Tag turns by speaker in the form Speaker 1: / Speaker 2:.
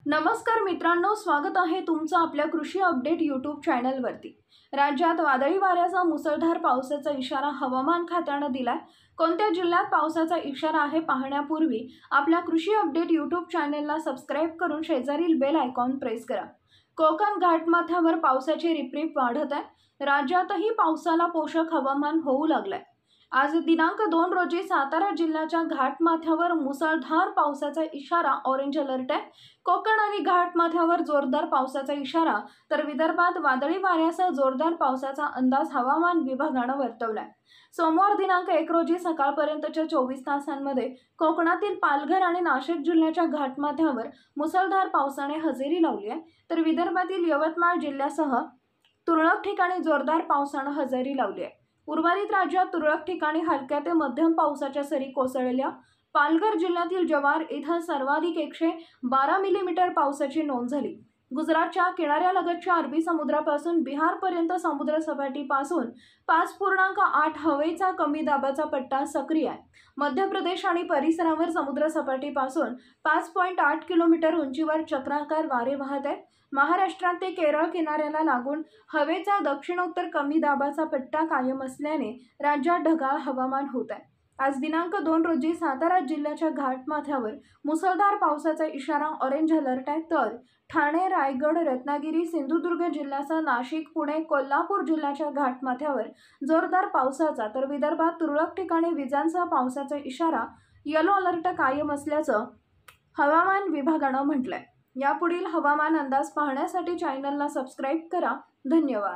Speaker 1: नमस्कार मित्रांनो, स्वागत आहे तुमचं आपल्या कृषी अपडेट यूट्यूब चॅनलवरती। राज्यात वादळी वाऱ्याचा मुसळधार पावसाचा इशारा हवामान खात्याने दिलाय। कोणत्या जिल्ह्यात पावसाचा इशारा आहे पाहण्यापूर्वी आपल्या कृषी अपडेट यूट्यूब चॅनलला सबस्क्राइब करून शेजारील बेल आयकॉन प्रेस करा। कोकण घाटमाथ्यावर पावसाची रिपरिप वाढत आहे। राज्यातही पावसाला पोषक हवामान होऊ लागलंय। आज दिनांक 2 रोजी सातारा जिल्ह्याच्या घाटमाथ्यावर मुसळधार पावसाचा इशारा ऑरेंज अलर्ट आहे। कोकण आणि घाटमाथ्यावर जोरदार पावसाचा इशारा तर विदर्भात वादळी वाऱ्यासह जोरदार पावसाचा अंदाज हवामान विभागाने वर्तवलाय। सोमवार दिनांक 1 रोजी सकाळपर्यंतच्या 24 तासांमध्ये कोकणातील पालघर आणि नाशिक जिल्ह्याच्या घाटमाथ्यावर मुसळधार पावसाने हजेरी लावली आहे, तर विदर्भातील यवतमाळ जिल्ह्यासह तुरळक ठिकाणी जोरदार पावसाने हजेरी लावली आहे। उर्वरित राज्यात तुरळक ठिकाणी हलक्या ते मध्यम पावसाच्या सरी कोसळल्या। पालघर जिल्ह्यातील जव्हार इथं सर्वाधिक 112 मिलीमीटर पावसाची नोंद झाली। गुजरातच्या किनाऱ्यालगतच्या अरबी समुद्रापासून बिहारपर्यंत समुद्र सपाटीपासून 5.8 हवेचा कमी दाबाचा पट्टा सक्रिय आहे। मध्य प्रदेश आणि परिसरावर समुद्र सपाटीपासून 5.8 किलोमीटर उंचीवर चक्राकार वारे वाहत आहेत। महाराष्ट्रात ते केरळ किनाऱ्याला लागून हवेचा दक्षिणोत्तर कमी दाबाचा पट्टा कायम असल्याने राज्यात ढगाळ हवामान होत आहे। आज दिनांक 2 रोजी सातारा जिल्ह्याच्या घाटमाथ्यावर मुसळधार पावसाचा इशारा ऑरेंज अलर्ट आहे, तर ठाणे, रायगड, रत्नागिरी, सिंधुदुर्ग जिल्ह्यासह नाशिक, पुणे, कोल्हापूर जिल्ह्याच्या घाटमाथ्यावर जोरदार पावसाचा तर विदर्भात तुरळक ठिकाणी विजांसह पावसाचा इशारा येलो अलर्ट कायम असल्याचं हवामान विभागानं म्हटलंय। यापुढील हवामान अंदाज पाहण्यासाठी चॅनलला सबस्क्राइब करा। धन्यवाद।